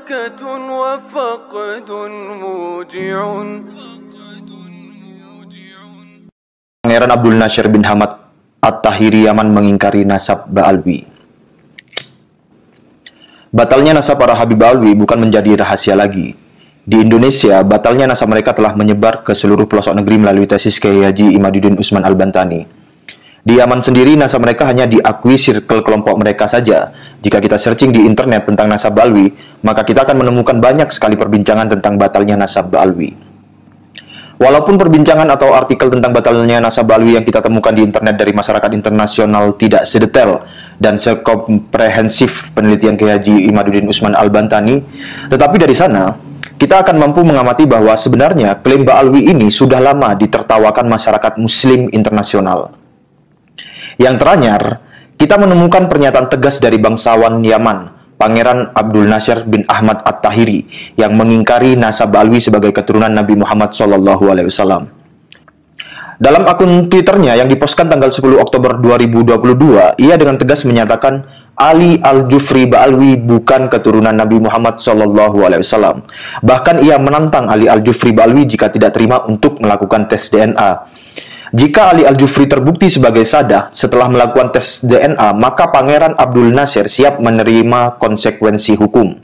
بركة وفقد موجع. Pangeran Abdul Nasir bin Hamad At-Tahiri Yaman mengingkari nasab Ba'alwi. Batalnya nasab para Habib Ba'alwi bukan menjadi rahasia lagi. Di Indonesia, batalnya nasab mereka telah menyebar ke seluruh pelosok negeri melalui tesis Kiai Haji Imaduddin Usman Al-Bantani. Di Yaman sendiri, nasab mereka hanya diakui sirkel kelompok mereka saja. Jika kita searching di internet tentang nasab Ba'alwi, maka kita akan menemukan banyak sekali perbincangan tentang batalnya nasab Ba'alwi. Walaupun perbincangan atau artikel tentang batalnya nasab Ba'alwi yang kita temukan di internet dari masyarakat internasional tidak sedetail dan sekomprehensif penelitian Kiai Haji Imaduddin Usman Al-Bantani, tetapi dari sana, kita akan mampu mengamati bahwa sebenarnya klaim Ba'alwi ini sudah lama ditertawakan masyarakat muslim internasional. Yang teranyar, kita menemukan pernyataan tegas dari bangsawan Yaman, Pangeran Abdul Nasir bin Ahmad At-Tahiri, yang mengingkari nasab Ba'alwi sebagai keturunan Nabi Muhammad SAW. Dalam akun Twitternya yang dipostkan tanggal 10 Oktober 2022, ia dengan tegas menyatakan Ali Al-Jufri Ba'alwi bukan keturunan Nabi Muhammad SAW. Bahkan ia menantang Ali Al-Jufri Ba'alwi jika tidak terima untuk melakukan tes DNA. Jika Ali Al-Jufri terbukti sebagai sadah setelah melakukan tes DNA, maka Pangeran Abdul Nasir siap menerima konsekuensi hukum.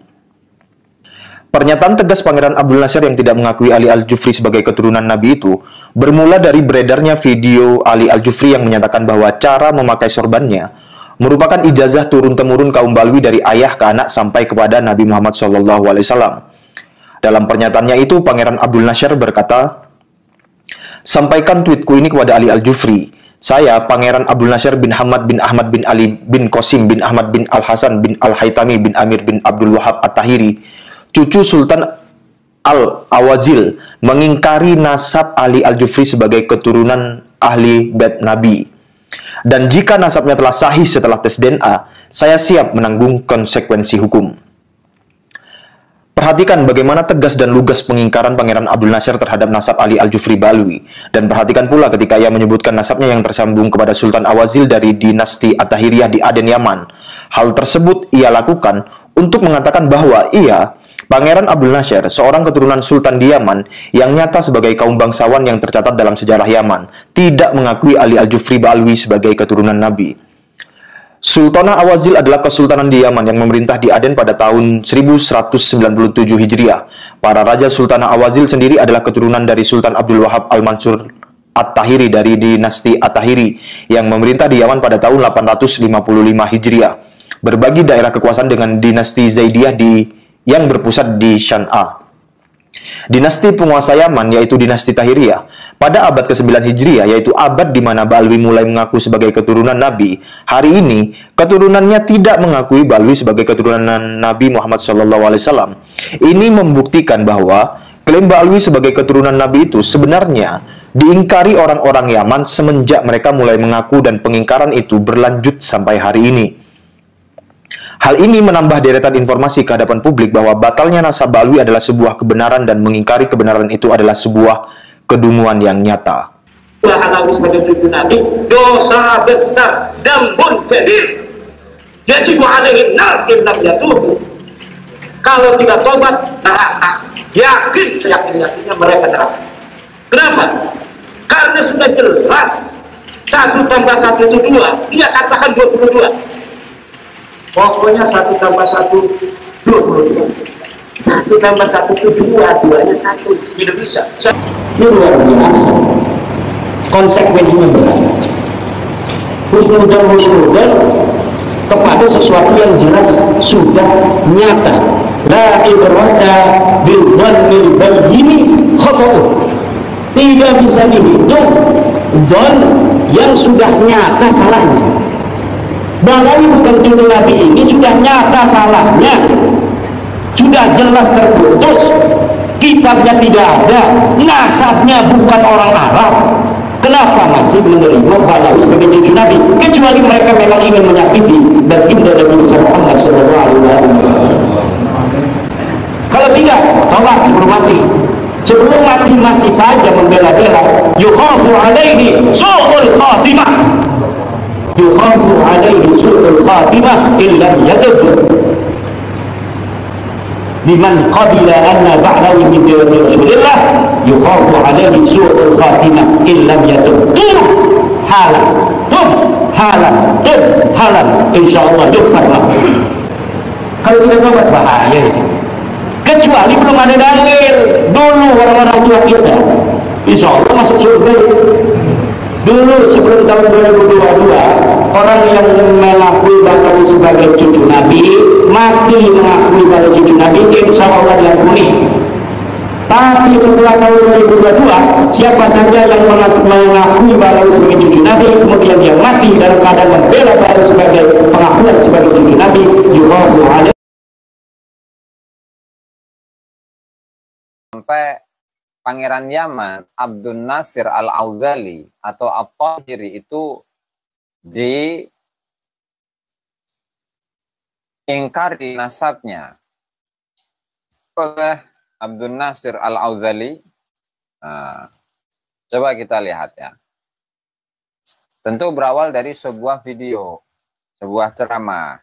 Pernyataan tegas Pangeran Abdul Nasir yang tidak mengakui Ali Al-Jufri sebagai keturunan Nabi itu bermula dari beredarnya video Ali Al-Jufri yang menyatakan bahwa cara memakai sorbannya merupakan ijazah turun-temurun kaum Ba'alwi dari ayah ke anak sampai kepada Nabi Muhammad SAW. Dalam pernyataannya itu, Pangeran Abdul Nasir berkata, "Sampaikan tweetku ini kepada Ali Al-Jufri. Saya, Pangeran Abdul Nasir bin Hamad bin Ahmad bin Ali bin Qasim bin Ahmad bin Al-Hasan bin Al-Haytami bin Amir bin Abdul Wahab At-Tahiri, cucu Sultan Al-Awazil, mengingkari nasab Ali Al-Jufri sebagai keturunan ahli bait Nabi. Dan jika nasabnya telah sahih setelah tes DNA, saya siap menanggung konsekuensi hukum." Perhatikan bagaimana tegas dan lugas pengingkaran Pangeran Abdul Nasir terhadap nasab Ali Al-Jufri Ba'alwi. Dan perhatikan pula ketika ia menyebutkan nasabnya yang tersambung kepada Sultan Awazil dari dinasti At-Tahiriyah di Aden, Yaman. Hal tersebut ia lakukan untuk mengatakan bahwa ia, Pangeran Abdul Nasir, seorang keturunan Sultan di Yaman yang nyata sebagai kaum bangsawan yang tercatat dalam sejarah Yaman, tidak mengakui Ali Al-Jufri Ba'alwi sebagai keturunan Nabi. Sultanah Awazil adalah kesultanan di Yaman yang memerintah di Aden pada tahun 1197 Hijriah. Para raja Sultanah Awazil sendiri adalah keturunan dari Sultan Abdul Wahab Al-Mansur At-Tahiri dari dinasti At-Tahiri yang memerintah di Yaman pada tahun 855 Hijriah. Berbagi daerah kekuasaan dengan dinasti Zaidiyah yang berpusat di Shan'a. Dinasti penguasa Yaman yaitu dinasti Tahiriyah. Pada abad ke-9 Hijriah, yaitu abad di mana Ba'alwi mulai mengaku sebagai keturunan Nabi, hari ini keturunannya tidak mengakui Ba'alwi sebagai keturunan Nabi Muhammad SAW. Ini membuktikan bahwa klaim Ba'alwi sebagai keturunan Nabi itu sebenarnya diingkari orang-orang Yaman semenjak mereka mulai mengaku, dan pengingkaran itu berlanjut sampai hari ini. Hal ini menambah deretan informasi ke hadapan publik bahwa batalnya nasab Ba'alwi adalah sebuah kebenaran, dan mengingkari kebenaran itu adalah sebuah kedunguan yang nyata. Alami sebagai cucu Nabi, dosa besar, dambun kabir, yajibu alaihi nar in lam yatubu. Kalau tidak tobat, neraka. Yakin, seyakin-yakinnya mereka neraka. Kenapa? Karena sudah jelas 1 tambah 1 itu 2. Dia katakan 22. Pokoknya 1 tambah 1 22. 1 tambah 1 itu 2, 2-nya 1. Tidak bisa. Ini luar biasa. Konsekuensinya berat. Husnudan kepada sesuatu yang jelas sudah nyata. La ibrata bil dhannil bayyini khata'u. Tidak bisa dihitung dzon yang sudah nyata salahnya. Ba'alwi bukan cucu Nabi ini sudah nyata salahnya. Sudah jelas terputus, kitabnya tidak ada, nasabnya bukan orang Arab. Kenapa masih menerima Ba'alwi sebagai cucu Nabi? Kecuali mereka memang ingin menyakiti dan indah Nabi Muhammad SAW. Kalau tidak, tolak sebelum mati. Sebelum mati masih saja membela-bela. Yukhafu alaihi su'ul khatimah. Yukhafu alaihi su'ul khatimah illam yatub. liman qabila anna ba'dawi min dini Rasulillah yukhafu alaihi su'ul khatimah illam yatub halan insyaallah yukfarlah. Kalau kita tobat bahaya itu. Kecuali belum ada dalil. Dulu orang-orang tua kita insyaallah masuk surga. Dulu sebelum tahun 2022 orang yang mengakui bahwa sebagai cucu Nabi mati mengakui bahwa cucu Nabi insya Allah diampuni. Tapi setelah tahun 2022 siapa saja yang mengakui bahwa sebagai cucu Nabi kemudian dia mati dalam keadaan membela bahwa sebagai pengakuan sebagai cucu Nabi yuhadu alaihi. Sampai Pangeran Yaman Abdul Nasir Al-Auzali atau At-Tahiri itu diingkari nasabnya oleh Abdul Nasir Al-Auzali. Nah, coba kita lihat ya. Tentu berawal dari sebuah video, sebuah ceramah.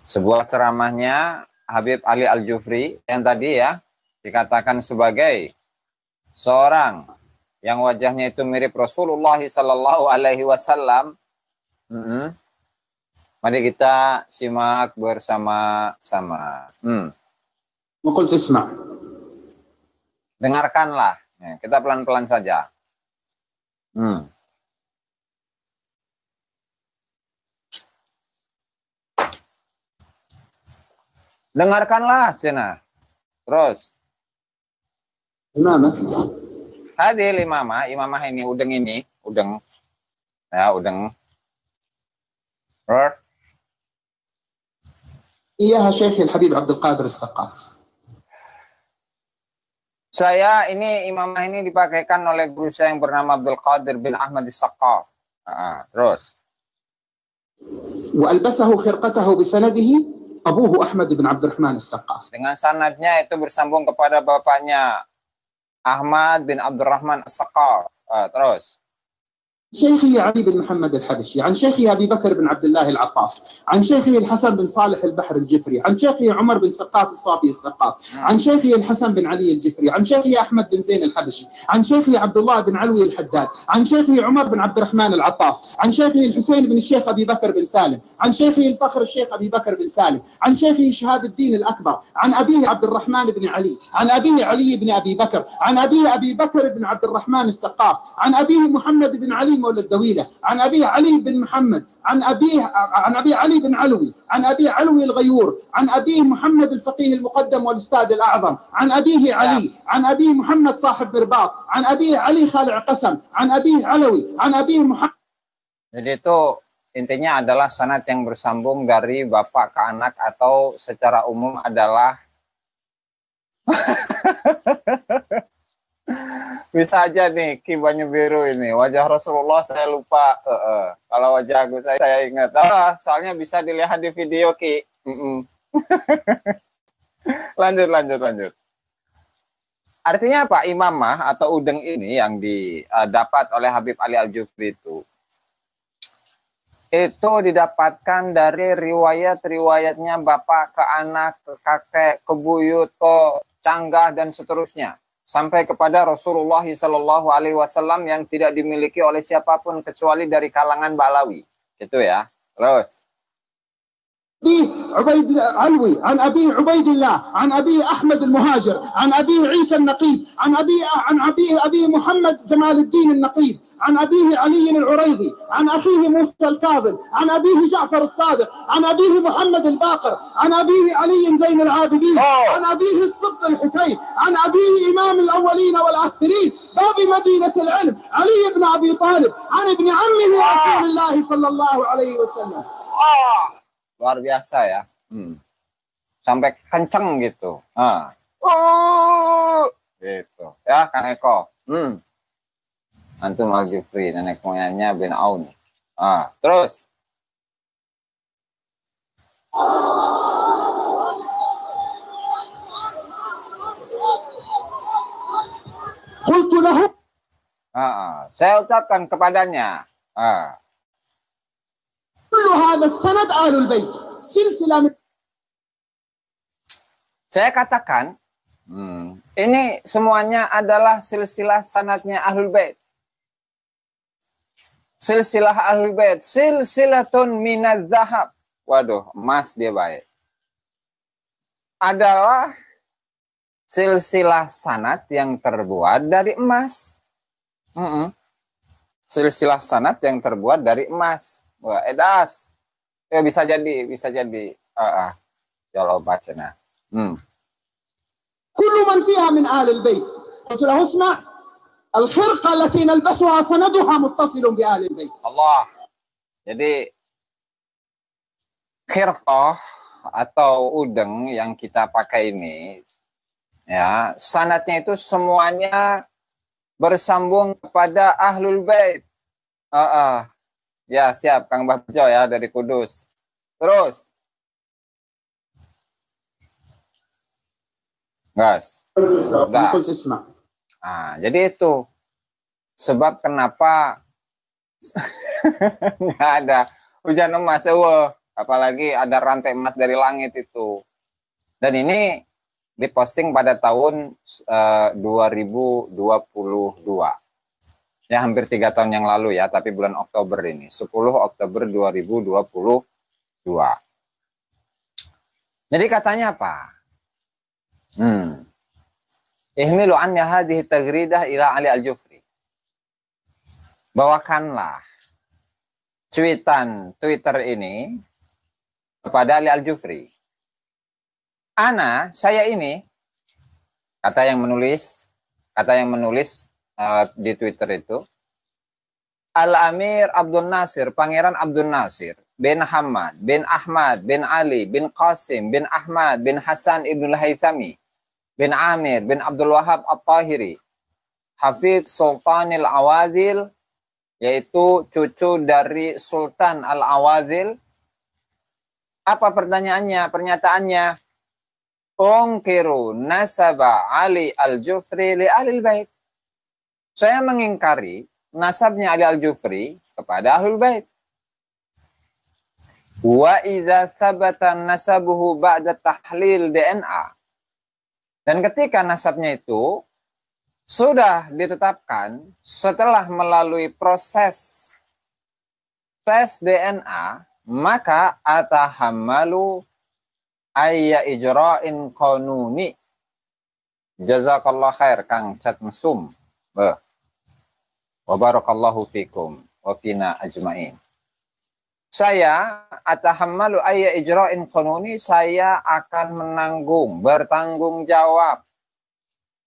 Sebuah ceramahnya Habib Ali Al-Jufri yang tadi ya dikatakan sebagai seorang yang wajahnya itu mirip Rasulullah sallallahu alaihi wasallam. Mari kita simak bersama-sama. Dengarkanlah. Ya, kita pelan-pelan saja. Dengarkanlah, Cina. Terus. Hadir imamah ini, udeng. Ya, udeng. إياها شيخي الحبيب عبد القادر السقاف. Saya ini imamah ini dipakaikan oleh guru saya yang bernama Abdul Qadir bin Ahmad As-Saqqaf. Terus. وألبسه خرقته بسنده أبوه أحمد بن عبد الرحمن السقاف. Dengan sanadnya itu bersambung kepada bapaknya Ahmad bin Abdurrahman As-Saqqaf. Terus. شيخه علي بن محمد الحبشي، عن شيخه أبي بكر بن عبد الله العطاس، عن شيخه الحسن بن صالح البحر الجفري، عن شيخه عمر بن سقاف الصافي السقاف، عن شيخه الحسن بن علي الجفري، عن شيخه أحمد بن زين الحبشي، عن شيخه عبد الله بن علوي الحداد، عن شيخه عمر بن عبد الرحمن العطاس، عن شيخه الحسين بن الشيخ أبي بكر بن سالم، عن شيخه الفخر الشيخ أبي بكر بن سالم، عن شيخه شهاب الدين الأكبر، عن أبيه عبد الرحمن بن علي، عن أبيه علي بن أبي بكر، عن أبيه أبي بكر بن عبد الرحمن السقاف، عن أبيه محمد بن علي مولى الدويلة، عن أبيه علي بن محمد، عن أبيه علي بن علوي، عن أبيه علوي الغيور، عن أبيه محمد الفقيه المقدم والأستاذ الأعظم، عن أبيه علي، عن أبيه محمد صاحب برباط، عن أبيه علي خالع قسم، عن أبيه علوي، عن أبيه محمد. Jadi itu intinya adalah sanad yang bersambung dari bapak ke anak atau secara umum adalah bisa aja nih Ki Banyu Biru ini wajah Rasulullah saya lupa, kalau wajah aku saya ingat. Soalnya bisa dilihat di video Ki. Lanjut. Artinya apa? Imamah atau udeng ini yang didapat oleh Habib Ali Al-Jufri itu didapatkan dari riwayat-riwayatnya bapak ke anak, ke kakek, ke buyut, ke canggah dan seterusnya. Sampai kepada Rasulullah Sallallahu Alaihi Wasallam yang tidak dimiliki oleh siapapun kecuali dari kalangan Balawi, gitu ya. Terus. عبيد علوي، عن أبي عبيد الله، عن أبي أحمد المهاجر، عن أبي عيسى النقيب، عن أبي محمد جمال الدين النقيب، عن أبيه علي العريضي، عن أخيه موسى الكاظم، عن أبيه جعفر الصادق، عن أبيه محمد الباقر، عن أبيه علي زين العابدين، عن أبيه السبط الحسين، عن أبيه إمام الأولين والآخرين، باب مدينة العلم، علي بن أبي طالب، عن ابن عمه رسول الله صلى الله عليه وسلم. Luar biasa ya. Sampai kenceng gitu. Gitu. Ya, Kang Eko. Antum Al-Jufri, nenek moyangnya bin Aun. Terus. Qultu lahu. Saya ucapkan kepadanya. كل هذا السند آل البيت سلسلة من Saya katakan, ini semuanya adalah silsilah sanadnya Ahlul Bait. Silsilah Ahlul Bait, silsilatun minadz zahab. Waduh, emas dia baik. Adalah silsilah sanad yang terbuat dari emas. Silsilah sanad yang terbuat dari emas. Wah, edas. Ya bisa jadi, bisa jadi. Kalau baca nah. كل من فيها من آل البيت قلت له اسمع الخرقة التي نلبسها سندها متصل بآل البيت Allah. Jadi khirqah atau udeng yang kita pakai ini, ya, sanadnya itu semuanya bersambung kepada Ahlul Bait. Ya, siap Kang Bahjo ya dari Kudus. Terus. Gas. Udah. Jadi itu sebab kenapa nggak ada hujan emas, apalagi ada rantai emas dari langit itu. Dan ini diposting pada tahun 2022. Ya, hampir 3 tahun yang lalu ya, tapi bulan Oktober ini, 10 Oktober 2022. Jadi katanya apa? Ihmilu anna hadhihi taghridah ila Ali Al-Jufri. Bawakanlah cuitan Twitter ini kepada Ali Al-Jufri. Saya ini, kata yang menulis di Twitter itu, Al-Amir Abdul Nasir, Pangeran Abdul Nasir bin Hamad bin Ahmad bin Ali bin Qasim bin Ahmad bin Hasan ibn Haythami bin Amir bin Abdul Wahab At-Tahiri, Hafidz Sultanil Awadhil, yaitu cucu dari Sultan Al-Awadhil. Apa pernyataannya? Ungkiru nasaba Ali Al-Jufri li Ahlil Bait. Saya mengingkari nasabnya Ali Al-Jufri kepada Ahlul Bait. Wa idza thabata nasabuhu ba'da tahlil DNA. Dan ketika nasabnya itu sudah ditetapkan setelah melalui proses tes DNA, maka atahammalu ayya ijra'in qanuni. Jazakallah khair Kang Cat Mesum. Wa barakallahu fikum wa fina ajmain. Saya atahammalu ayya ijra'in qanuni, saya akan bertanggung jawab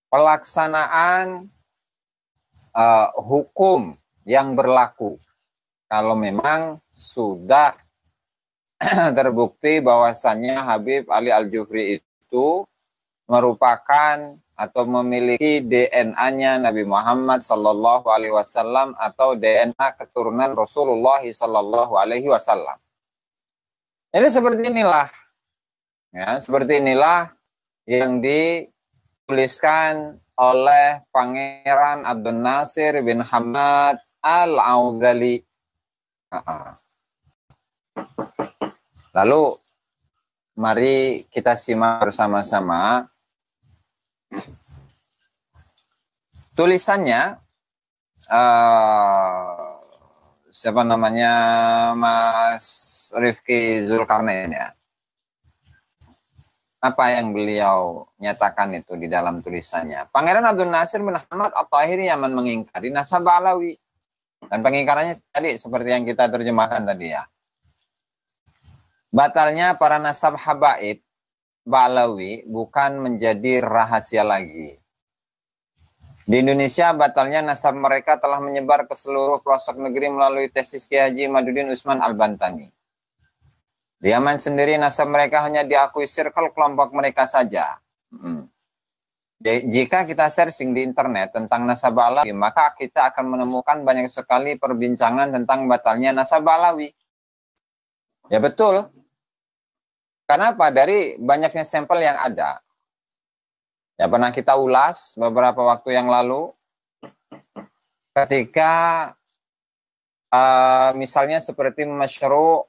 pelaksanaan hukum yang berlaku kalau memang sudah terbukti bahwasannya Habib Ali Al-Jufri itu merupakan atau memiliki DNA-nya Nabi Muhammad Sallallahu Alaihi Wasallam atau DNA keturunan Rasulullah Sallallahu Alaihi Wasallam. Jadi seperti inilah, ya, seperti inilah yang dituliskan oleh Pangeran Abdul Nasir bin Hamad Al-Audhali. Lalu mari kita simak bersama-sama tulisannya. Siapa namanya, Mas Rifki Zulkarnain ya. Apa yang beliau nyatakan itu di dalam tulisannya. Pangeran Abdul Nasir bin Hamad At-Tahiri Yaman mengingkari nasab Alawi. Dan pengingkarannya tadi seperti yang kita terjemahkan tadi ya. Batalnya para nasab habaib Ba'alawi bukan menjadi rahasia lagi. Di Indonesia, batalnya nasab mereka telah menyebar ke seluruh pelosok negeri melalui tesis Kiai Haji Imaduddin Usman Al-Bantani. Di Yaman sendiri, nasab mereka hanya diakui circle kelompok mereka saja. Jika kita searching di internet tentang nasab Ba'alawi, maka kita akan menemukan banyak sekali perbincangan tentang batalnya nasab Ba'alawi. Ya betul. Kenapa? Dari banyaknya sampel yang ada. Ya pernah kita ulas beberapa waktu yang lalu. Ketika misalnya seperti Masyru'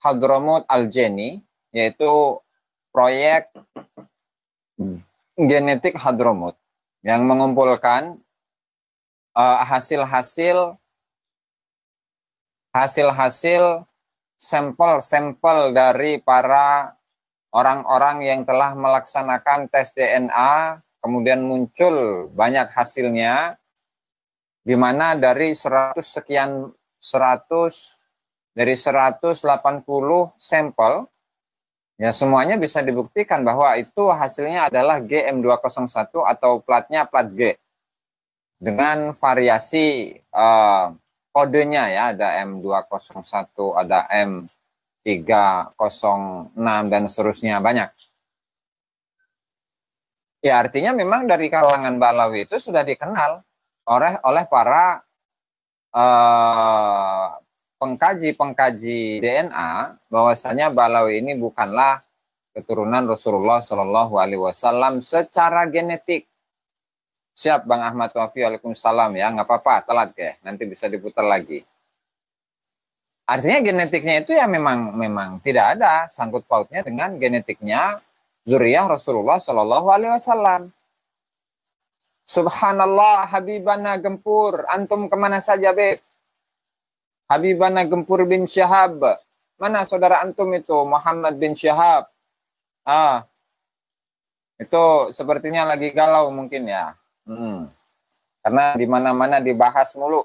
Hadramut Al-Jani, yaitu proyek genetik Hadramut yang mengumpulkan hasil-hasil sampel-sampel dari para orang-orang yang telah melaksanakan tes DNA, kemudian muncul banyak hasilnya, di mana dari 180 sampel, ya semuanya bisa dibuktikan bahwa itu hasilnya adalah GM201 atau platnya plat G. Dengan variasi kodenya ya, ada M201, ada M306 dan seterusnya, banyak. Ya artinya memang dari kalangan Balawi itu sudah dikenal oleh para pengkaji DNA bahwasanya Balawi ini bukanlah keturunan Rasulullah Shallallahu Alaihi Wasallam secara genetik. Siap Bang Ahmad Wafi, waalaikumsalam ya, nggak apa-apa, telat ya, nanti bisa diputar lagi. Artinya genetiknya itu ya memang tidak ada sangkut pautnya dengan genetiknya zuriyah Rasulullah Shallallahu Alaihi Wasallam. Subhanallah, Habibana Gempur, antum kemana saja Beb? Habibana Gempur bin Syahab, mana saudara antum itu? Muhammad bin Syahab. Itu sepertinya lagi galau mungkin ya. Karena di mana-mana dibahas mulu.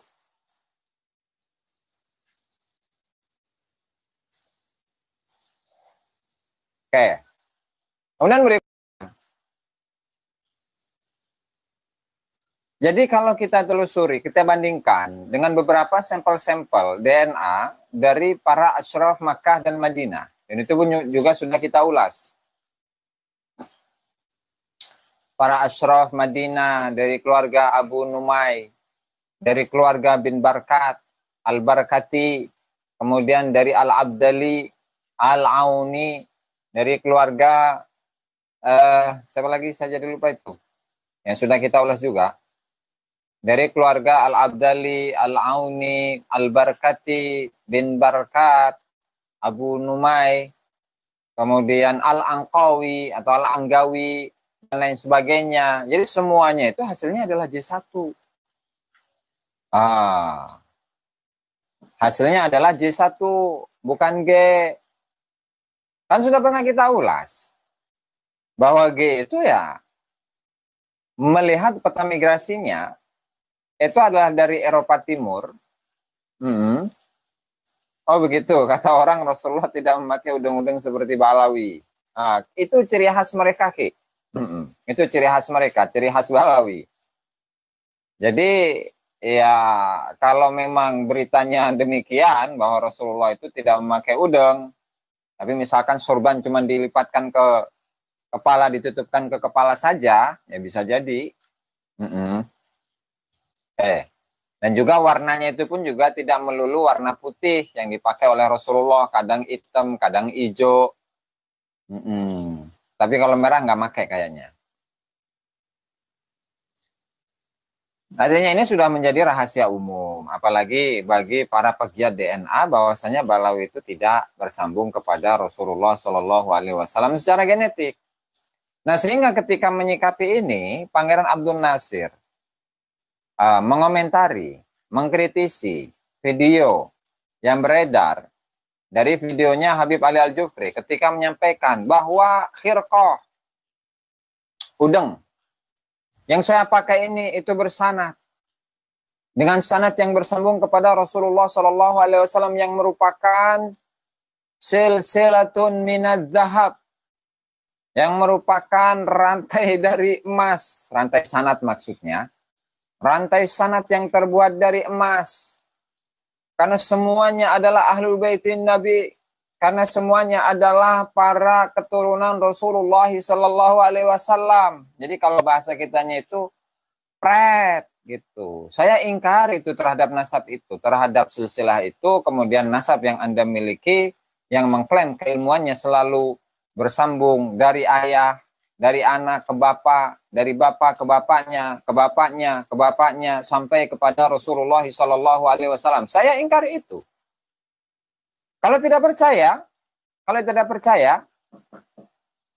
Oke. Kemudian berikutnya. Jadi kalau kita telusuri, kita bandingkan dengan beberapa sampel-sampel DNA dari para asyraf Makkah dan Madinah. Dan itu pun juga sudah kita ulas. Para asyraf Madinah dari keluarga Abu Numay, dari keluarga bin Barkat, Al-Barkati, kemudian dari Al-Abdali, Al-Auni, dari keluarga, siapa lagi saya jadi lupa itu, yang sudah kita ulas juga. Dari keluarga Al-Abdali, Al-Auni, Al-Barkati, bin Barkat, Abu Numay, kemudian Al-Angqawi atau Al-Anggawi, dan lain sebagainya. Jadi semuanya itu hasilnya adalah J1. Hasilnya adalah J1, bukan G. Kan sudah pernah kita ulas bahwa G itu ya, melihat peta migrasinya itu adalah dari Eropa Timur. Oh begitu, kata orang Rasulullah tidak memakai udeng-udeng seperti Balawi. Itu ciri khas mereka, Ki. Itu ciri khas mereka, ciri khas Balawi. Jadi ya kalau memang beritanya demikian bahwa Rasulullah itu tidak memakai udeng, tapi misalkan sorban cuma dilipatkan ke kepala, ditutupkan ke kepala saja, ya bisa jadi. Dan juga warnanya itu pun juga tidak melulu warna putih yang dipakai oleh Rasulullah, kadang hitam, kadang hijau. Tapi kalau merah nggak pakai kayaknya. Artinya ini sudah menjadi rahasia umum, apalagi bagi para pegiat DNA bahwasanya Balawi itu tidak bersambung kepada Rasulullah Shallallahu Alaihi Wasallam secara genetik. Nah sehingga ketika menyikapi ini, Pangeran Abdul Nasir mengomentari, mengkritisi video yang beredar dari videonya Habib Ali Al-Jufri ketika menyampaikan bahwa khirqah, udeng, yang saya pakai ini itu bersanad dengan sanad yang bersambung kepada Rasulullah Shallallahu Alaihi Wasallam yang merupakan silsilatun minadz zahab, yang merupakan rantai dari emas, rantai sanad maksudnya, rantai sanad yang terbuat dari emas. Karena semuanya adalah ahlul baitin Nabi, karena semuanya adalah para keturunan Rasulullah Sallallahu Alaihi Wasallam. Jadi kalau bahasa kitanya itu pret gitu. Saya ingkar itu terhadap nasab itu, terhadap silsilah itu, kemudian nasab yang Anda miliki yang mengklaim keilmuannya selalu bersambung dari ayah, dari anak ke bapak, dari bapak ke bapaknya, ke bapaknya, ke bapaknya, sampai kepada Rasulullah Sallallahu Alaihi Wasallam. Saya ingkar itu. Kalau tidak percaya,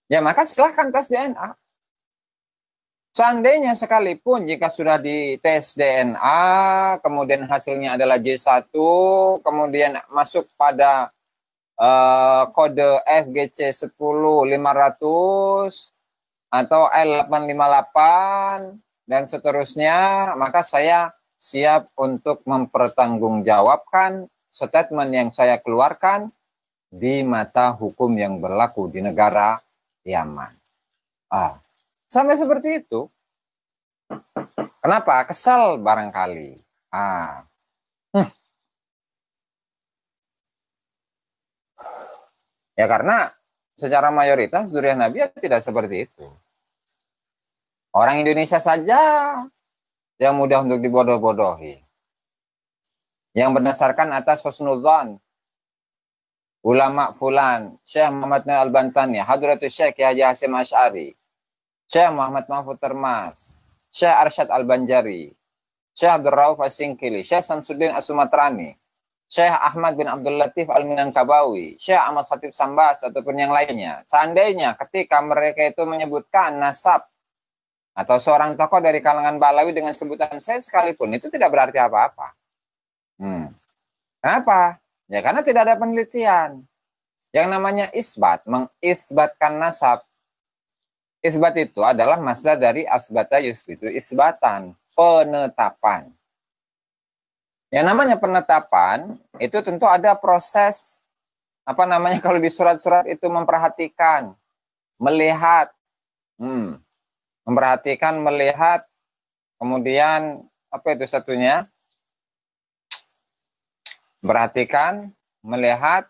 ya maka silahkan tes DNA. Seandainya sekalipun jika sudah dites DNA, kemudian hasilnya adalah J1, kemudian masuk pada kode FGC 10500 atau L858 dan seterusnya, maka saya siap untuk mempertanggungjawabkan statement yang saya keluarkan di mata hukum yang berlaku di negara Yaman. Sampai seperti itu. Kenapa? Kesal barangkali. Ya karena secara mayoritas zuriyah Nabi ya tidak seperti itu. Orang Indonesia saja yang mudah untuk dibodoh-bodohi. Yang berdasarkan atas husnudzan ulama fulan, Syekh Muhammad Al-Bantani, Hadratus Syekh Haji Hasyim Asy'ari, Syekh Muhammad Mahfud Termas, Syekh Arsyad Al-Banjari, Syekh Abdul Rauf As-Singkili, Syekh Samsuddin As-Sumatrani, Syekh Ahmad bin Abdul Latif Al-Minangkabawi, Syekh Ahmad Khatib Sambas ataupun yang lainnya. Seandainya ketika mereka itu menyebutkan nasab atau seorang tokoh dari kalangan Balawi dengan sebutan saya sekalipun, itu tidak berarti apa-apa. Kenapa? Ya karena tidak ada penelitian. Yang namanya isbat, mengisbatkan nasab. Isbat itu adalah masdar dari asbata yusbitu, isbatan, penetapan. Yang namanya penetapan itu tentu ada proses kalau di surat-surat itu memperhatikan, melihat, memperhatikan, melihat, kemudian apa itu satunya? Perhatikan, melihat,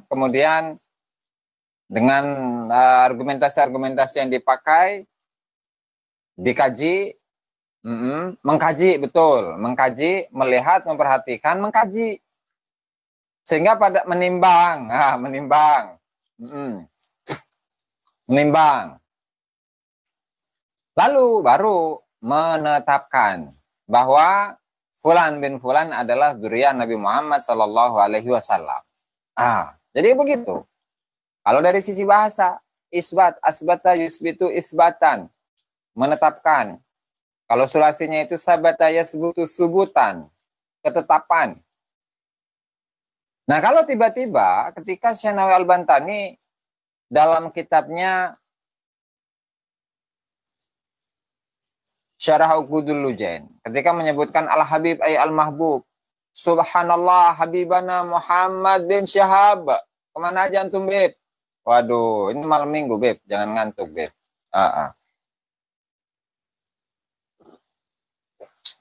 kemudian dengan argumentasi-argumentasi yang dipakai, dikaji, mengkaji, betul, mengkaji, melihat, memperhatikan, mengkaji, sehingga pada menimbang, menimbang, lalu baru menetapkan bahwa Fulan bin Fulan adalah zuriyah Nabi Muhammad Sallallahu Alaihi Wasallam. Jadi begitu. Kalau dari sisi bahasa, isbat, asbata yusbitu isbatan, menetapkan. Kalau sulasinya itu sabata yasbutu subutan, ketetapan. Nah kalau tiba-tiba ketika Syekh Nawawi Al-Bantani dalam kitabnya Syarah Uqudul Lujain, ketika menyebutkan Al-Habib ay Al-Mahbub, Subhanallah Habibana Muhammad bin Syahab. Kemana aja antum, Beb? Waduh, ini malam minggu, Beb. Jangan ngantuk, Beb.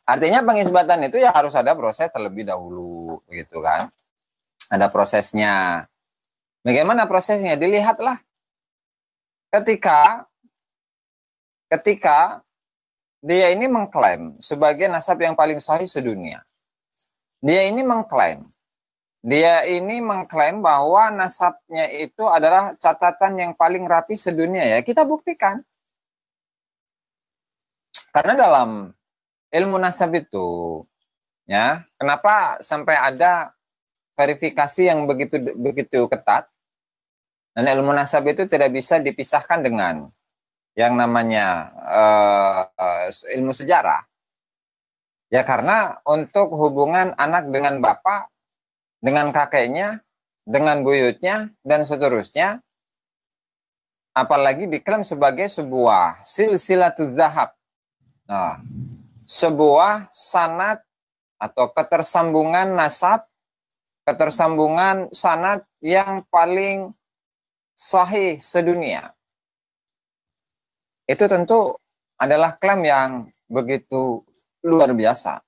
Artinya pengisbatan itu ya harus ada proses terlebih dahulu, gitu kan. Ada prosesnya. Bagaimana prosesnya? Dilihatlah. Ketika dia ini mengklaim sebagai nasab yang paling sahih sedunia. Dia ini mengklaim bahwa nasabnya itu adalah catatan yang paling rapi sedunia ya. Kita buktikan. Karena dalam ilmu nasab itu ya, kenapa sampai ada verifikasi yang begitu ketat? Dan ilmu nasab itu tidak bisa dipisahkan dengan yang namanya ilmu sejarah. Ya karena untuk hubungan anak dengan bapak, dengan kakeknya, dengan buyutnya, dan seterusnya, apalagi diklaim sebagai sebuah silsilatul zahab. Nah, sebuah sanad atau ketersambungan nasab, ketersambungan sanad yang paling sahih sedunia. Itu tentu adalah klaim yang begitu luar biasa.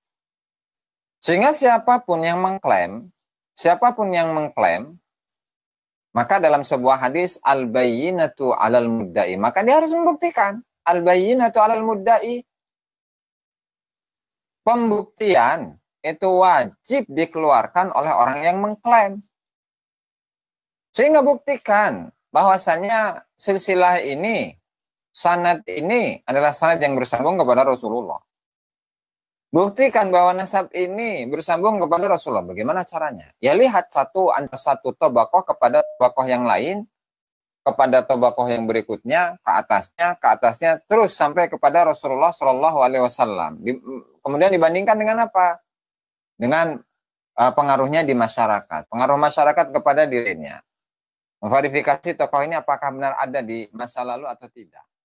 Sehingga siapapun yang mengklaim, maka dalam sebuah hadis al-bayyinatu 'alal mudda'i, maka dia harus membuktikan. Al-bayyinatu 'alal mudda'i. Pembuktian itu wajib dikeluarkan oleh orang yang mengklaim. Sehingga buktikan bahwasanya silsilah ini, sanad ini adalah sanad yang bersambung kepada Rasulullah. Buktikan bahwa nasab ini bersambung kepada Rasulullah. Bagaimana caranya? Ya lihat antara satu tobakoh kepada tobakoh yang lain. kepada tobakoh yang berikutnya, ke atasnya, terus sampai kepada Rasulullah Shallallahu Alaihi Wasallam. Kemudian dibandingkan dengan apa? Dengan pengaruhnya di masyarakat, pengaruh masyarakat kepada dirinya. Memverifikasi tokoh ini apakah benar ada di masa lalu atau tidak.